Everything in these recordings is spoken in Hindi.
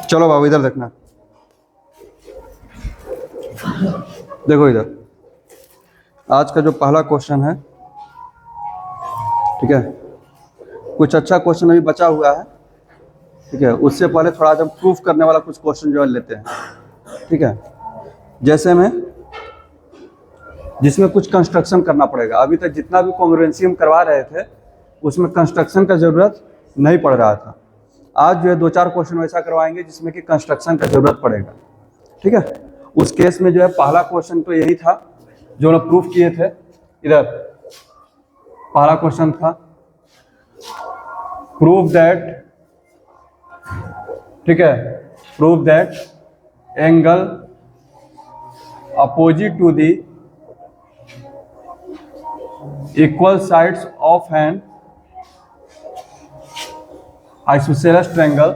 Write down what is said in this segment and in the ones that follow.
चलो बाबू इधर देखना, देखो इधर आज का जो पहला क्वेश्चन है, ठीक है, कुछ अच्छा क्वेश्चन अभी बचा हुआ है, ठीक है। उससे पहले थोड़ा हम प्रूफ करने वाला कुछ क्वेश्चन जो है लेते हैं, ठीक है। जैसे में जिसमें कुछ कंस्ट्रक्शन करना पड़ेगा, अभी तक जितना भी कॉन्ग्रुएंसी हम करवा रहे थे उसमें कंस्ट्रक्शन का ज़रूरत नहीं पड़ रहा था। आज जो है 2-4 क्वेश्चन वैसा करवाएंगे जिसमें कि कंस्ट्रक्शन का ज़रूरत पड़ेगा, ठीक है। उस केस में जो है पहला क्वेश्चन तो यही था जो हम प्रूफ किए थे। इधर पहला क्वेश्चन था प्रूव दैट, ठीक है, prove that angle opposite to the equal sides of an isosceles triangle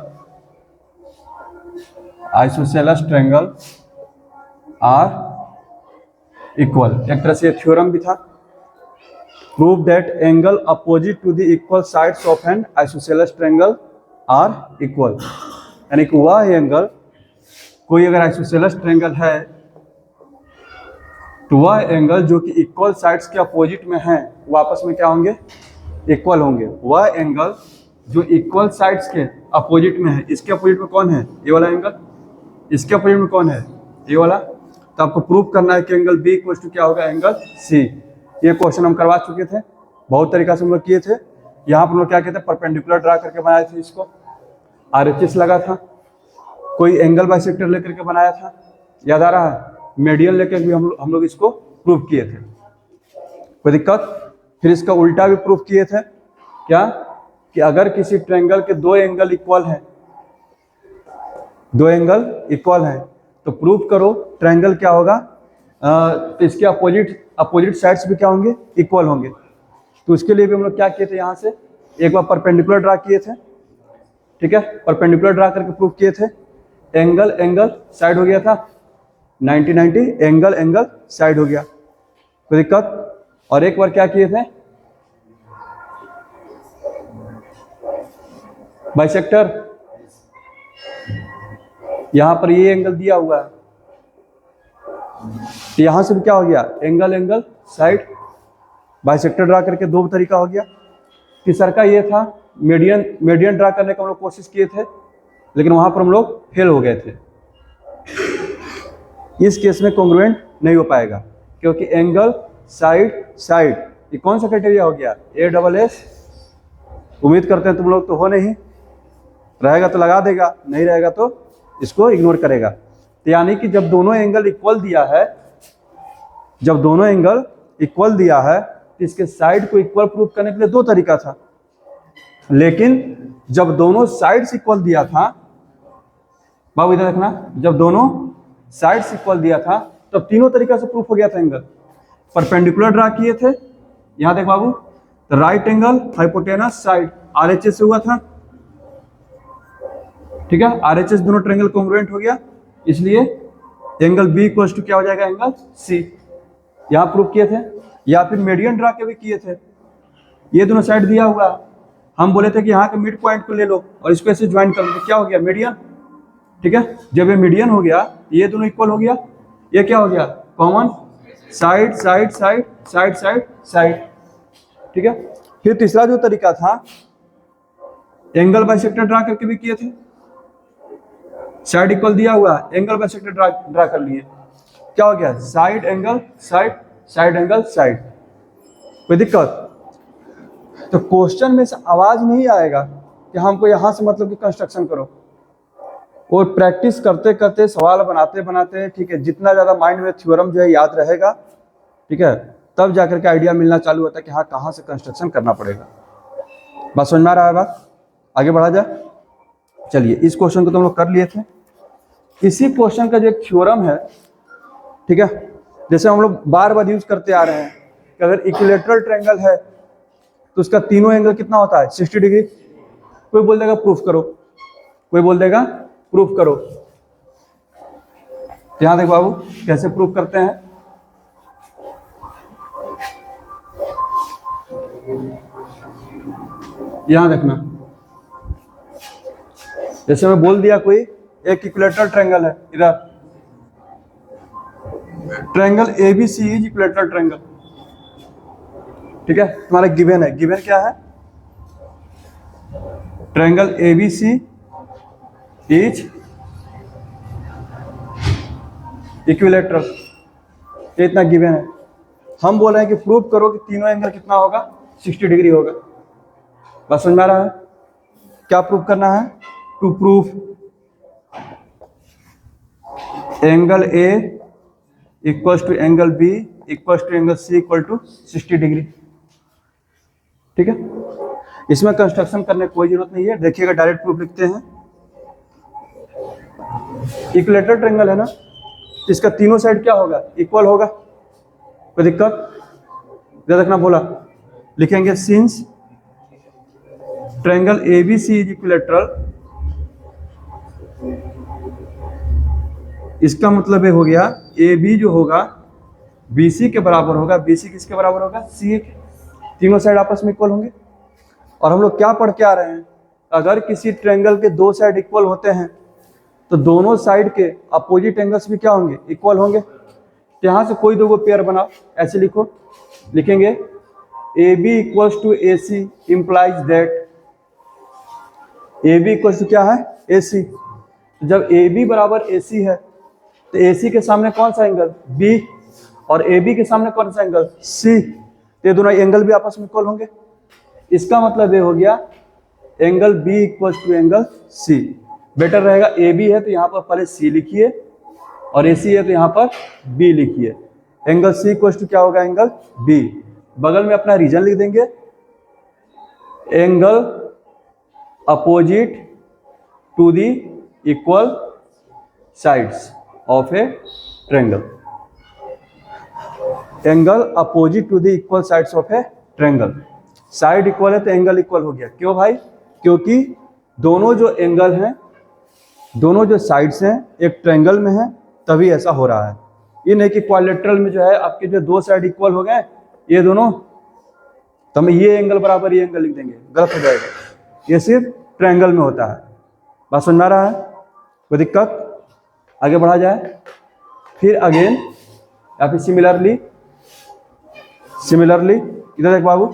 are equal। एक तरह से ये थ्योरम भी था। Prove that angle opposite to the equal sides of an isosceles triangle are equal, यानी कि वह एंगल, कोई अगर आइसोसेलेस ट्रायंगल है तो वह एंगल जो कि इक्वल साइड्स के अपोजिट में है वो आपस में क्या होंगे, इक्वल होंगे। वह एंगल जो इक्वल साइड्स के अपोजिट में है, इसके अपोजिट में कौन है, ये वाला एंगल, इसके अपोजिट में कौन है, ये वाला। तो आपको प्रूव करना है कि एंगल बी इक्वल टू क्या होगा, एंगल सी। ये क्वेश्चन हम करवा चुके थे, बहुत तरीका से हम लोग किए थे। यहाँ पर हम लोग क्या कहते हैं, परपेंडिकुलर ड्रा करके बनाए थे, इसको RHS लगा था, कोई एंगल बाइसेक्टर लेकर के बनाया था, याद आ रहा है, मीडियन लेकर भी हम लोग इसको प्रूव किए थे, कोई दिक्कत। फिर इसका उल्टा भी प्रूव किए थे, क्या कि अगर किसी ट्रायंगल के दो एंगल इक्वल हैं, दो एंगल इक्वल हैं तो प्रूव करो ट्रायंगल क्या होगा, तो इसके अपोजिट साइड्स भी क्या होंगे, इक्वल होंगे। तो उसके लिए भी हम लोग क्या किए थे, यहाँ से एक बार परपेंडिकुलर ड्रा किए थे, ठीक है, परपेंडिकुलर ड्रा करके प्रूव किए थे। एंगल एंगल साइड हो गया था 90-90, एंगल एंगल साइड हो गया, कोई दिक्कत। और एक बार क्या किए थे, बाइसेक्टर, यहां पर ये एंगल दिया हुआ है तो यहां से भी क्या हो गया, angle angle side, bisector draw करके दो तरीका हो गया। तीसरा का ये था मीडियन ड्रा करने का हम लोग कोशिश किए थे, लेकिन वहां पर हम लोग फेल हो गए थे। इस केस में कॉन्ग्रुएंट नहीं हो पाएगा क्योंकि एंगल साइड साइड, ये कौन सा क्राइटेरिया हो गया, ASS। उम्मीद करते हैं तुम लोग तो हो नहीं, रहेगा तो लगा देगा, नहीं रहेगा तो इसको इग्नोर करेगा। तो यानी कि जब दोनों एंगल इक्वल दिया है, जब दोनों एंगल इक्वल दिया है तो इसके साइड को इक्वल प्रूफ करने के लिए दो तरीका था, लेकिन जब दोनों साइड्स इक्वल दिया था, बाबू इधर देखना, जब दोनों साइड्स इक्वल दिया था तब तीनों तरीका से प्रूफ हो गया था एंगल। परपेंडिकुलर ड्रा किए थे, यहां देख बाबू, right angle hypotenuse side RHS से हुआ था, ठीक है, RHS दोनों ट्रायंगल कॉन्ग्रुएंट हो गया, इसलिए एंगल बी इक्वल टू क्या हो जाएगा, एंगल सी। यहां प्रूफ किए थे, या फिर मीडियन ड्रा के भी किए थे। ये दोनों साइड दिया हुआ, हम बोले थे कि यहाँ के मिड पॉइंट को ले लो और इसको ऐसे ज्वाइन कर लो, क्या हो गया, मीडियन, ठीक है। जब ये मीडियन हो गया, ये दोनों इक्वल हो गया, ये क्या हो गया, common side side side side side side, ठीक है। फिर तीसरा जो तरीका था, एंगल बाइसेक्टर ड्रा करके भी किए थे, साइड इक्वल दिया हुआ, एंगल बाइसेक्टर ड्रा कर लिए, क्या हो गया, side angle side, side angle side, कोई दिक्कत। तो क्वेश्चन में से आवाज नहीं आएगा कि हमको यहां से मतलब कि कंस्ट्रक्शन करो, और प्रैक्टिस करते करते, सवाल बनाते बनाते, ठीक है, जितना ज़्यादा माइंड में थ्योरम जो है याद रहेगा, ठीक है, तब जाकर के आइडिया मिलना चालू होता है कि हाँ कहाँ से कंस्ट्रक्शन करना पड़ेगा। बात समझ में आ रहा है, बात आगे बढ़ा जाए। चलिए, इस क्वेश्चन को तो हम लोग कर लिए थे। इसी क्वेश्चन का जो एक थ्योरम है, ठीक है, जैसे हम लोग बार बार यूज करते आ रहे हैं कि अगर इक्विलेटरल ट्रायंगल है तो उसका तीनों एंगल कितना होता है, 60 डिग्री। कोई बोल देगा प्रूफ करो, कोई बोल देगा प्रूफ करो। यहां देख बाबू कैसे प्रूफ करते हैं, यहां देखना, जैसे मैं बोल दिया कोई एक इक्विलेटरल ट्रायंगल है इधर, triangle ABC is equilateral triangle, ठीक है। तुम्हारा गिवन है, गिवन क्या है, ट्रायंगल एबीसी इज इक्विलेटरल, ये इतना गिवन है। हम बोल रहे हैं कि प्रूव करो कि तीनों एंगल कितना होगा, 60 डिग्री होगा। बस समझ में आ रहा है, क्या प्रूव करना है, to prove angle A equals to angle B equals to angle C equal to 60 degree, ठीक है। इसमें कंस्ट्रक्शन करने की कोई जरूरत नहीं है, देखिएगा डायरेक्ट प्रूफ लिखते हैं। इक्विलेटरल ट्रायंगल है ना, इसका तीनों साइड क्या होगा, इक्वल होगा, कोई दिक्कत, ध्यान रखना बोला, लिखेंगे since triangle ABC is equilateral, इसका मतलब ये हो गया ए बी जो होगा BC के बराबर होगा, BC किसके बराबर होगा, CA के, तीनों साइड आपस में इक्वल होंगे। और हम लोग क्या पढ़ के आ रहे हैं, अगर किसी ट्रायंगल के दो साइड इक्वल होते हैं तो दोनों साइड के अपोजिट एंगल्स भी क्या होंगे, इक्वल होंगे। तो यहाँ से कोई दो को पेयर बनाओ, ऐसे लिखो, लिखेंगे AB equals to AC implies that, AB equals to क्या है, AC। जब AB बराबर AC है तो AC के सामने कौन सा एंगल, B, और AB के सामने कौन सा एंगल, C, तो ये दोनों एंगल भी आपस में इक्वल होंगे। इसका मतलब ये हो गया angle B equals to angle C। Better रहेगा AB है तो यहाँ पर पहले C लिखिए, और AC है तो यहाँ पर B लिखिए। एंगल C इक्वल्स टू क्या होगा, एंगल B, बगल में अपना रीजन लिख देंगे, angle opposite to the equal sides of a triangle, angle opposite to the equal sides of a triangle. Side equal है तो एंगल इक्वल हो गया, क्यों भाई, क्योंकि दोनों जो एंगल हैं, दोनों जो साइड्स हैं एक ट्रायंगल में है, तभी ऐसा हो रहा है। ये नहीं कि क्वाड्रिलेटरल में जो है आपके जो दो साइड इक्वल हो गए ये दोनों, तो हम ये एंगल बराबर ये एंगल लिख देंगे, गलत हो जाएगा। ये सिर्फ ट्रायंगल में होता है, बात समझ में आ रहा है, कोई दिक्कत, आगे बढ़ा जाए। फिर अगेन या फिर सिमिलरली इधर देख बाबू,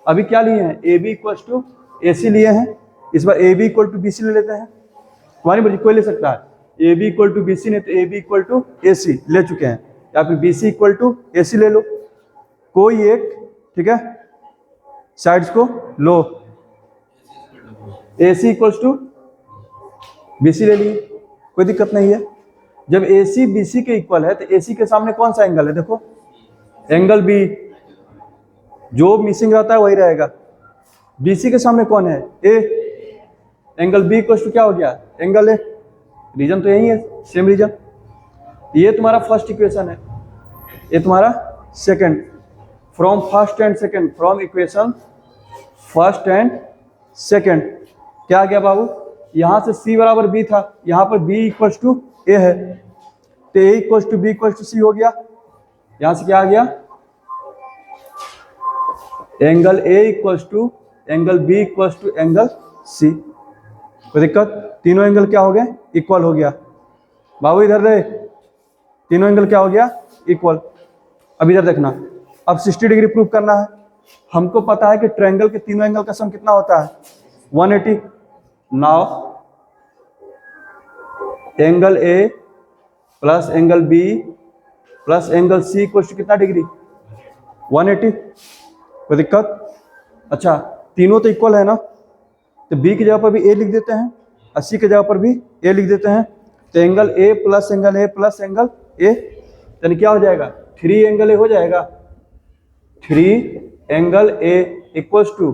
अभी क्या लिए हैं, AB इक्वल्स टू AC लिए हैं, इस बार AB इक्वल टू BC ले लेते हैं। तुम्हारी मर्जी, कोई ले सकता है, AB इक्वल टू BC नहीं तो AB इक्वल टू AC ले चुके हैं, या फिर BC इक्वल टू AC ले लो, कोई एक, ठीक है, साइड्स को लो, AC इक्वल्स टू BC ले लिए, कोई दिक्कत नहीं है। जब AC BC के इक्वल है तो AC के सामने कौन सा एंगल है, देखो एंगल B, जो मिसिंग रहता है वही रहेगा। BC के सामने कौन है, A, angle B equal to क्या हो गया, एंगल A, रीजन तो यही है, सेम रीजन। ये तुम्हारा फर्स्ट इक्वेशन है, ये तुम्हारा second, from first and second, from equation first and second क्या आ गया बाबू, यहाँ से C बराबर B था, यहाँ पर B इक्वल्स टू A है, तो A equals to B equals to C हो गया। यहाँ से क्या आ गया, angle A equals to angle B equals to angle C, कोई दिक्कत, तीनों एंगल क्या हो गए, इक्वल हो गया। बाबू इधर दे, तीनों एंगल क्या हो गया, इक्वल। अब इधर देखना, अब 60 डिग्री प्रूव करना है। हमको पता है कि ट्रायंगल के तीनों एंगल का सम कितना होता है, 180। Now angle A plus angle B plus angle C equal to कितना डिग्री, 180, कोई दिक्कत। अच्छा तीनों तो इक्वल है ना, तो B की जगह पर भी A लिख देते हैं, और C की जगह पर भी A लिख देते हैं, तो angle A plus angle A plus angle A, यानी क्या हो जाएगा, 3 एंगल A हो जाएगा, 3 एंगल A इक्वल्स टू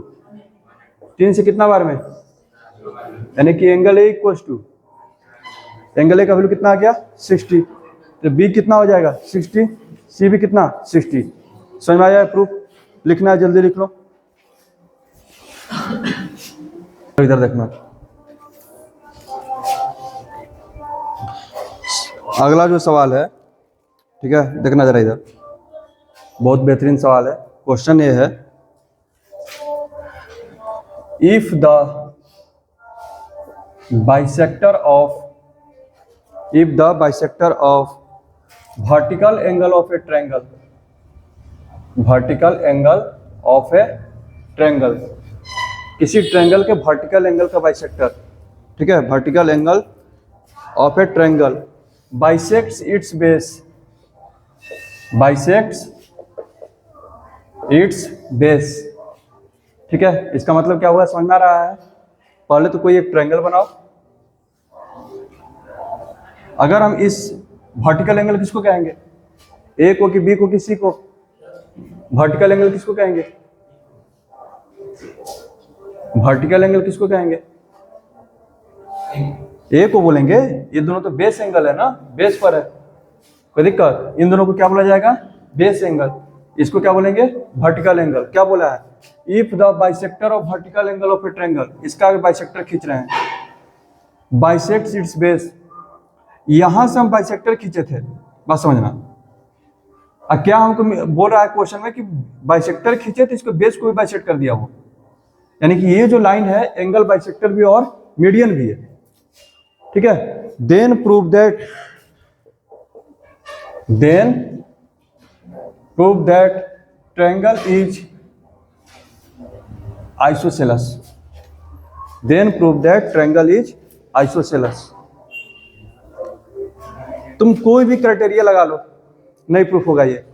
3 से कितना बार में, यानी कि angle A equals to angle A का वैल्यू कितना आ गया, 60, तो B कितना हो जाएगा 60, C भी कितना 60। समझ में आया प्रूफ, लिखना है जल्दी लिख लो। इधर देखना, अगला जो सवाल है, ठीक है, देखना जरा इधर, बहुत बेहतरीन सवाल है। क्वेश्चन ये है, if the bisector of if the bisector of vertical angle of a triangle, vertical angle of a triangle, किसी ट्रायंगल के वर्टिकल एंगल का बाइसेक्टर, ठीक है, vertical angle of a triangle bisects it's base, bisects it's base, ठीक है। इसका मतलब क्या हुआ, समझ में आ रहा है। पहले तो कोई एक ट्रायंगल बनाओ, अगर हम इस वर्टिकल एंगल किसको कहेंगे, ए को कि बी को कि सी को, वर्टिकल एंगल किसको कहेंगे, वर्टिकल एंगल किसको कहेंगे, ए को बोलेंगे। ये दोनों तो बेस एंगल है ना, बेस पर है, कोई दिक्कत। इन दोनों को क्या बोला जाएगा, बेस एंगल। इसको क्या बोलेंगे, वर्टिकल एंगल। क्या बोला है, if the bisector of vertical angle of a triangle, इसका बाइसेक्टर खींच रहे हैं, बाइसेक्ट्स इट्स बेस, यहां से हम बाइसेक्टर खींचे थे, बस समझना। अब क्या हमको बोल रहा है क्वेश्चन में कि बाइसेक्टर खींचे तो इसको बेस को भी बाइसेक्ट कर दिया वो, यानी कि ये जो लाइन है एंगल बाइसेक्टर भी और मीडियन भी है, ठीक है। Then prove that triangle is isosceles, then prove that triangle is isosceles. तुम कोई भी क्राइटेरिया लगा लो, नहीं प्रूफ होगा ये।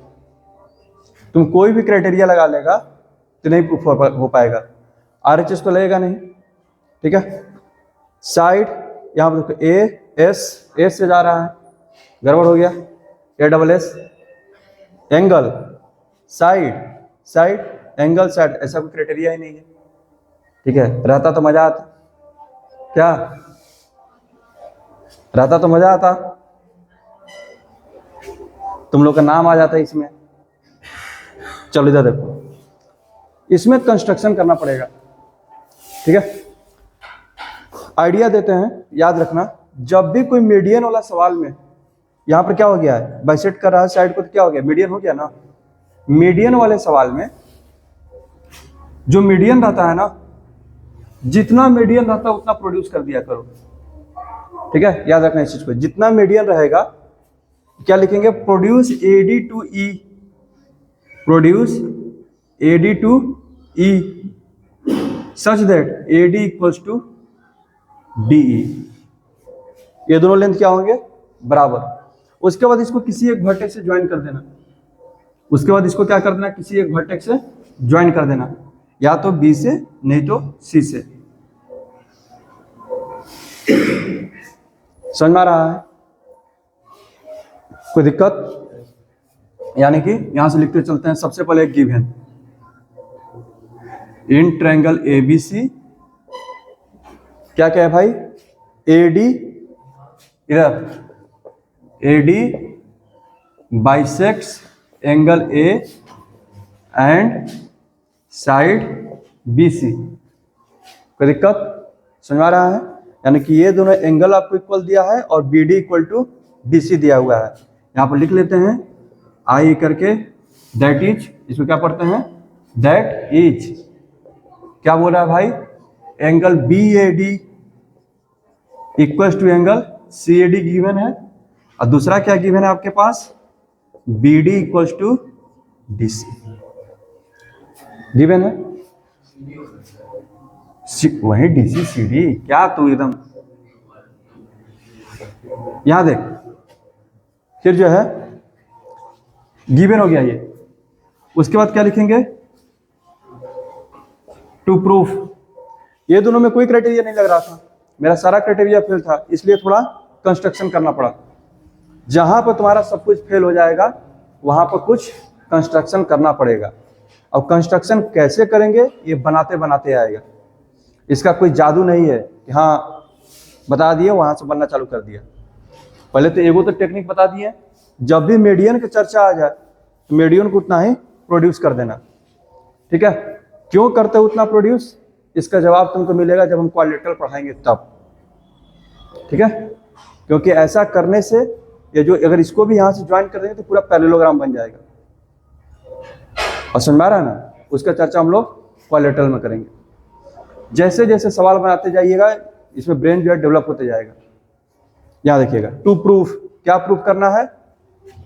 तुम कोई भी क्राइटेरिया लगा लेगा तो नहीं प्रूफ हो पाएगा। RHS तो लगेगा नहीं, ठीक है। साइड यहाँ पर देखो, एस से जा रहा है, गड़बड़ हो गया, ASS। Angle side angle side, ऐसा कोई क्राइटेरिया ही नहीं है, ठीक है। रहता तो मजा आता, क्या रहता तो मजा आता, तुम लोग का नाम आ जाता है इसमें। चलो इधर देखो, इसमें कंस्ट्रक्शन करना पड़ेगा, ठीक है। आइडिया देते हैं, याद रखना, जब भी कोई मीडियन वाला सवाल में, यहां पर क्या हो गया है, बाइसेक्ट कर रहा है साइड को, तो क्या हो गया, मीडियन हो गया ना। मीडियन वाले सवाल में जो मीडियन रहता है ना, जितना मीडियन रहता है उतना प्रोड्यूस कर दिया करो, ठीक है। याद रखना इस चीज को, जितना मीडियन रहेगा क्या लिखेंगे, produce AD to E, produce AD to E such that AD equals to DE। ये दोनों लेंथ क्या होंगे, बराबर। उसके बाद इसको किसी एक वर्टेक्स से ज्वाइन कर देना, उसके बाद इसको क्या कर देना, किसी एक वर्टेक्स से ज्वाइन कर देना, या तो B से नहीं तो C से। समझ में आ रहा है, कोई दिक्कत। यानी कि यहां से लिखते चलते हैं। सबसे पहले गिवन इन ट्रायंगल ABC, क्या क्या है भाई, AD, इधर AD bisects angle A and side BC। कोई दिक्कत, समझ आ रहा है। यानी कि ये दोनों एंगल आपको इक्वल दिया है और BD इक्वल टू DC दिया हुआ है। यहाँ पर लिख लेते हैं I करके, दैट इज, इसको क्या पढ़ते हैं, दैट इज। क्या बोल रहा है भाई, angle BAD equal to angle CAD given है, और दूसरा क्या गिवन है आपके पास, BD equal to DC given है। वही DC CD, क्या तू एकदम, यहां देख, फिर जो है गिवन हो गया ये। उसके बाद क्या लिखेंगे, टू प्रूफ। ये दोनों में कोई क्राइटेरिया नहीं लग रहा था, मेरा सारा क्राइटेरिया फेल था, इसलिए थोड़ा कंस्ट्रक्शन करना पड़ा। जहां पर तुम्हारा सब कुछ फेल हो जाएगा वहां पर कुछ कंस्ट्रक्शन करना पड़ेगा। और कंस्ट्रक्शन कैसे करेंगे, ये बनाते बनाते आएगा। इसका कोई जादू नहीं है कि हाँ बता दिए वहां से बनना चालू कर दिया। पहले तो एगो तो टेक्निक बता दिए, जब भी मीडियन की चर्चा आ जाए तो मीडियन को उतना ही प्रोड्यूस कर देना, ठीक है। क्यों करते हो उतना प्रोड्यूस, इसका जवाब तुमको मिलेगा जब हम क्वाड्रिलेटरल पढ़ाएंगे तब, ठीक है। क्योंकि ऐसा करने से ये जो, अगर इसको भी यहाँ से ज्वाइन कर देंगे तो पूरा पैरेललोग्राम बन जाएगा। और समझ में आ रहा है ना, उसका चर्चा हम लोग क्वाड्रिलेटरल में करेंगे। जैसे जैसे सवाल बनाते जाइएगा इसमें ब्रेन जो है डेवलप होते जाएगा। यहाँ देखिएगा, टू प्रूफ, क्या प्रूफ करना है,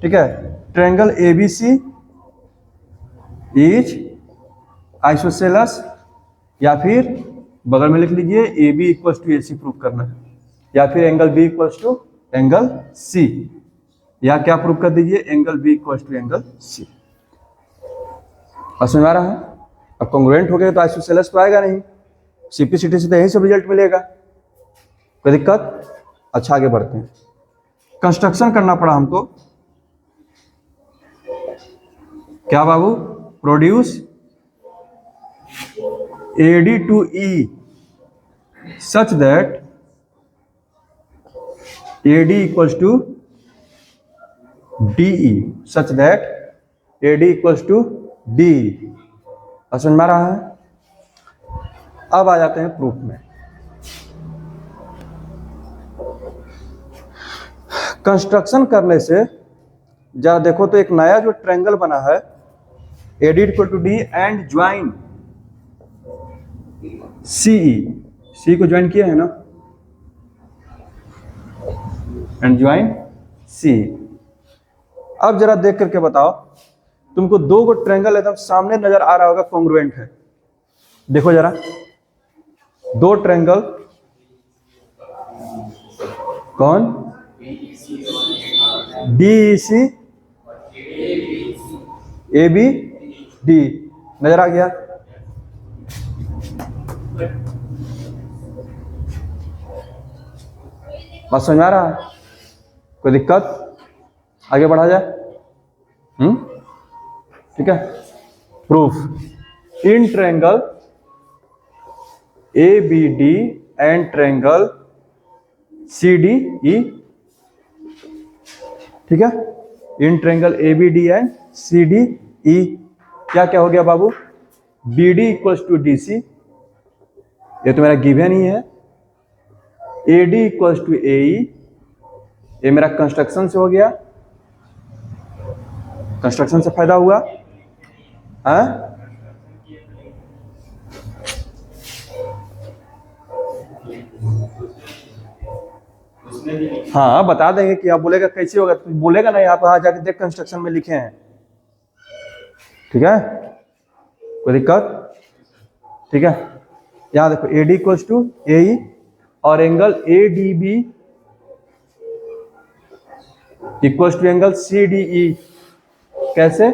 ठीक है, ट्रायंगल ABC इज आइसोसेलेस, या फिर बगल में लिख लीजिए AB equal to AC proof करना है, या फिर angle B equal to angle C, या क्या प्रूफ कर दीजिए, angle B equal to angle C। समझ आ रहा है? अब कॉन्ग्रुएंट हो गए तो आइसोसेलेस तो आएगा नहीं, सिंप्लिसिटी से तो यही सब रिजल्ट मिलेगा, कोई दिक्कत? अच्छा आगे बढ़ते हैं, कंस्ट्रक्शन करना पड़ा हमको, क्या बाबू, produce AD to E such that AD equals to DE, such that AD equals to DE। समझ में आ रहा है? अब आ जाते हैं प्रूफ में। कंस्ट्रक्शन करने से जरा देखो तो एक नया जो ट्रायंगल बना है, AD equal to D and join CE, C को ज्वाइन किया है ना, एंड ज्वाइन CE। अब जरा देख करके बताओ, तुमको दो गो ट्रायंगल एकदम सामने नजर आ रहा होगा, कॉन्ग्रुएंट है, देखो जरा, दो ट्रायंगल, कौन, DEC ABD, नजर आ गया? बात समझ में आ रहा है? कोई दिक्कत? आगे बढ़ा जाए? ठीक है, proof, in triangle ABD and triangle CDE, ठीक है, in triangle ABD and CDE, क्या क्या हो गया बाबू, BD इक्वल्स टू DC, ये तो मेरा गिवन ही है, AD इक्वल्स टू AE, ये मेरा कंस्ट्रक्शन से हो गया, कंस्ट्रक्शन से फायदा हुआ, हाँ बता देंगे कि आप बोलेगा कैसे होगा, तो बोलेगा ना, आप वहां जाके देख कंस्ट्रक्शन में लिखे हैं, ठीक है, कोई दिक्कत? ठीक है, यहां देखो AD इक्वल्स टू AE और angle ADB equals to angle CDE, कैसे,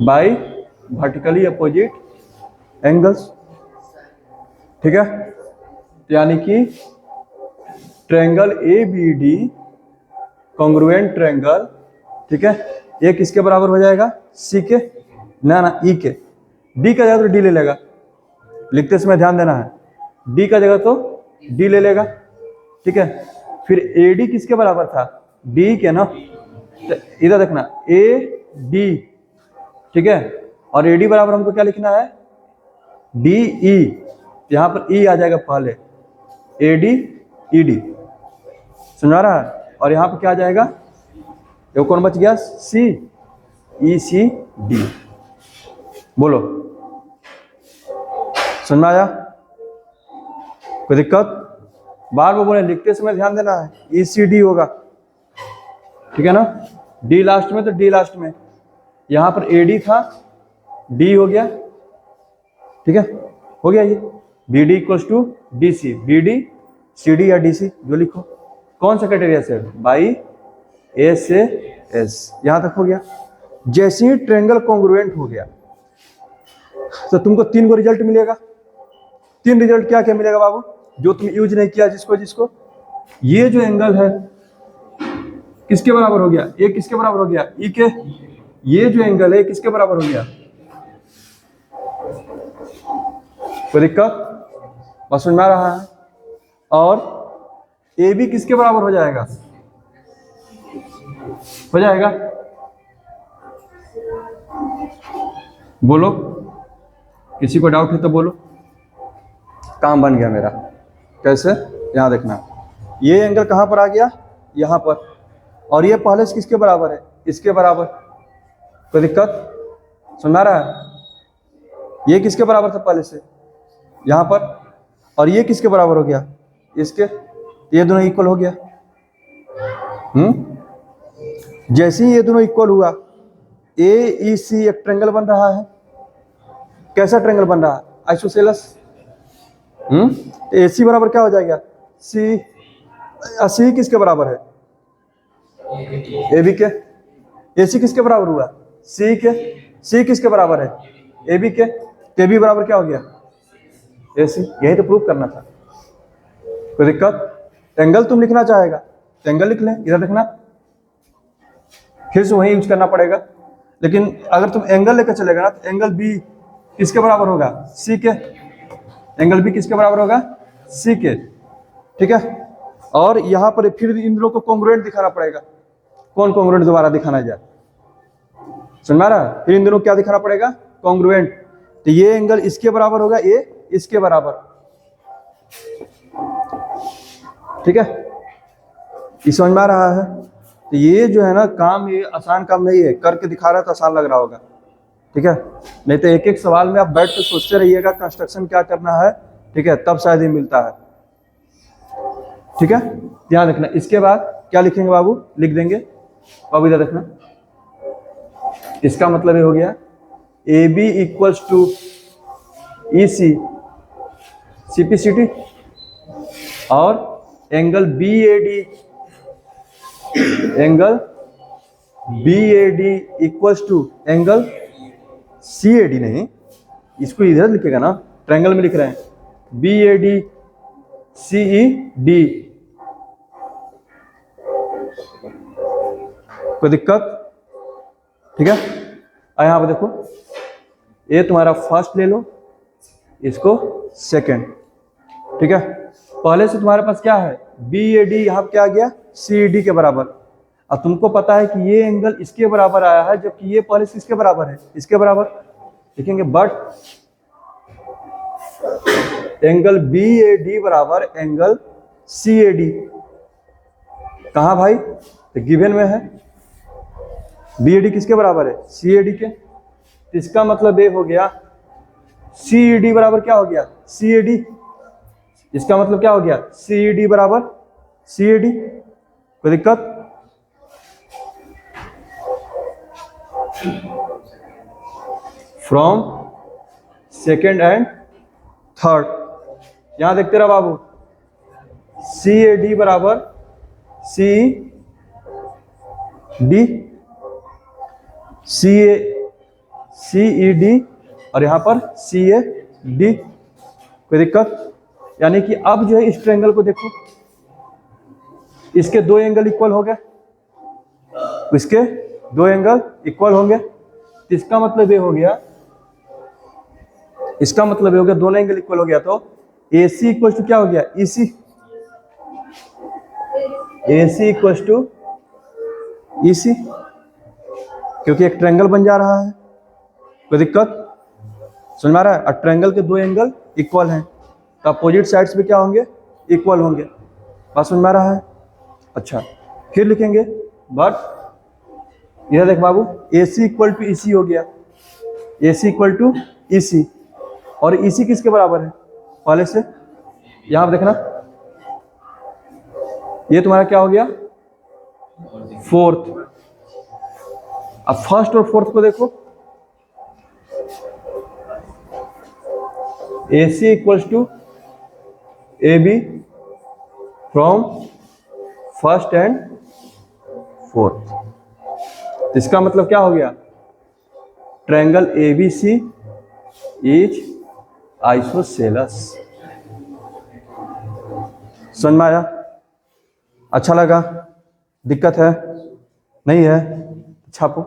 बाई वर्टिकली अपोजिट एंगल्स, ठीक है, यानी कि ट्रायंगल ABD कॉन्ग्रुएंट ट्रायंगल, ठीक है, ये किसके बराबर हो जाएगा, C के, ना E के, D का जगह तो D ले लेगा, लिखते समय ध्यान देना है, D का जगह तो D ले लेगा, ठीक है, फिर AD किसके बराबर था, D के ना, तो इधर देखना AD, ठीक है, और AD बराबर हमको क्या लिखना है, DE, यहां पर E आ जाएगा पहले, AD ED, समझ रहा है, और यहां पर क्या आ जाएगा, ये कौन बच गया, C ECD, बोलो, समझ में आया? कोई दिक्कत? बार बार बोले, लिखते समय ध्यान देना है, ECD होगा, ठीक है ना, D लास्ट में तो D लास्ट में, यहां पर AD था, D हो गया, ठीक है, हो गया ये, BD equals to DC, BD CD या DC जो लिखो, कौन सा क्राइटेरिया से, बाई A से S, यहां तक हो गया। जैसे ही ट्रायंगल कॉन्ग्रुएंट हो गया तो तुमको तीन गो रिजल्ट मिलेगा। तीन रिजल्ट क्या क्या मिलेगा बाबू, जो तुम यूज नहीं किया, जिसको जिसको, ये जो एंगल है किसके बराबर हो गया, ये किसके बराबर हो गया, ई के, ये जो एंगल है किसके बराबर हो गया, कोई दिक्कत, बस समझ में आ रहा है, और ए भी किसके बराबर हो जाएगा, हो जाएगा, बोलो, किसी को डाउट है तो बोलो। काम बन गया मेरा, कैसे, यहां देखना, ये एंगल कहां पर आ गया, यहां पर, और ये पहले से किसके बराबर है, इसके बराबर, कोई दिक्कत, सुना रहा है, ये किसके बराबर था पहले से, यहां पर, और ये किसके बराबर हो गया, इसके, ये दोनों इक्वल हो गया। जैसे ही ये दोनों इक्वल हुआ, AEC एक ट्रायंगल बन रहा है। कैसा ट्रायंगल बन रहा है? आइसोसेलस। AC बराबर क्या हो जाएगा? C। C किसके बराबर है? AB के। AC किसके बराबर हुआ? C के। C किसके बराबर है? AB के। तो AB बराबर क्या हो गया? AC। यही तो प्रूव करना था। कोई दिक्कत? एंगल तुम लिखना चाहेगा तो एंगल लिख ले, इधर देखना, फिर से वही यूज करना पड़ेगा। लेकिन अगर तुम एंगल लेकर चलेगा ना तो एंगल B किसके बराबर होगा? C के। एंगल B किसके बराबर होगा? C के। ठीक है। और यहां पर फिर इन दोनों को कॉन्ग्रुएंट दिखाना पड़ेगा। कौन कॉन्ग्रुएंट दोबारा दिखाना जाए? समझ में आ रहा है? फिर इन दोनों क्या दिखाना पड़ेगा? कॉन्ग्रुएंट। तो ये एंगल इसके बराबर होगा, ये इसके बराबर। ठीक है, ये समझ में आ रहा है? तो ये जो है ना काम, ये आसान काम नहीं है। करके दिखा रहा है तो आसान लग रहा होगा, ठीक है। नहीं तो एक एक सवाल में आप बैठ के सोचते रहिएगा कंस्ट्रक्शन क्या करना है, ठीक है, तब शायद ये मिलता है। ठीक है, ध्यान रखना। इसके बाद क्या लिखेंगे बाबू? लिख देंगे बाबू, इधर देखना। इसका मतलब ये हो गया AB equals to EC CPCT और angle BAD equals to angle CAD। नहीं, इसको इधर लिखेगा ना, ट्रायंगल में लिख रहे हैं BAD CED। कोई दिक्कत? ठीक है। यहां पर देखो, ये तुम्हारा फर्स्ट ले लो, इसको सेकंड। ठीक है, पहले से तुम्हारे पास क्या है? BAD यहां क्या आ गया? CED के बराबर। अब तुमको पता है कि ये एंगल इसके बराबर आया है, जबकि ये पहले से इसके बराबर है, इसके बराबर लिखेंगे। बट एंगल BAD बराबर एंगल CAD कहां भाई? तो गिवन में है। BAD किसके बराबर है? CAD के। तो इसका मतलब ये हो गया CED बराबर क्या हो गया? CAD। इसका मतलब क्या हो गया? CED बराबर CAD। कोई दिक्कत? फ्रॉम सेकेंड एंड थर्ड, यहां देखते रहो बाबू। CAD बराबर CED, CED और यहां पर CAD। कोई दिक्कत? यानी कि अब जो है इस ट्रायंगल को देखो, इसके दो एंगल इक्वल हो गए, इसके दो एंगल इक्वल होंगे। इसका मतलब ये हो गया, इसका मतलब ये हो गया दोनों एंगल इक्वल हो गया। तो AC इक्वल टू क्या हो गया? EC। AC equal to EC, क्योंकि एक ट्रायंगल बन जा रहा है। कोई दिक्कत? समझ में आ रहा है? और ट्रायंगल के दो एंगल इक्वल हैं तो अपोजिट साइड्स पे क्या होंगे? इक्वल होंगे। बात समझ में आ रहा है? अच्छा, फिर लिखेंगे बट इधर देख बाबू, AC इक्वल टू EC हो गया। AC इक्वल टू EC और EC किसके बराबर है? पहले से यहां पर देखना, ये तुम्हारा क्या हो गया? फोर्थ। अब फर्स्ट और फोर्थ को देखो, AC equals to AB from first and fourth. इसका मतलब क्या हो गया? Triangle ABC is isosceles. समझ में आया? अच्छा लगा? दिक्कत है? नहीं है? छापो।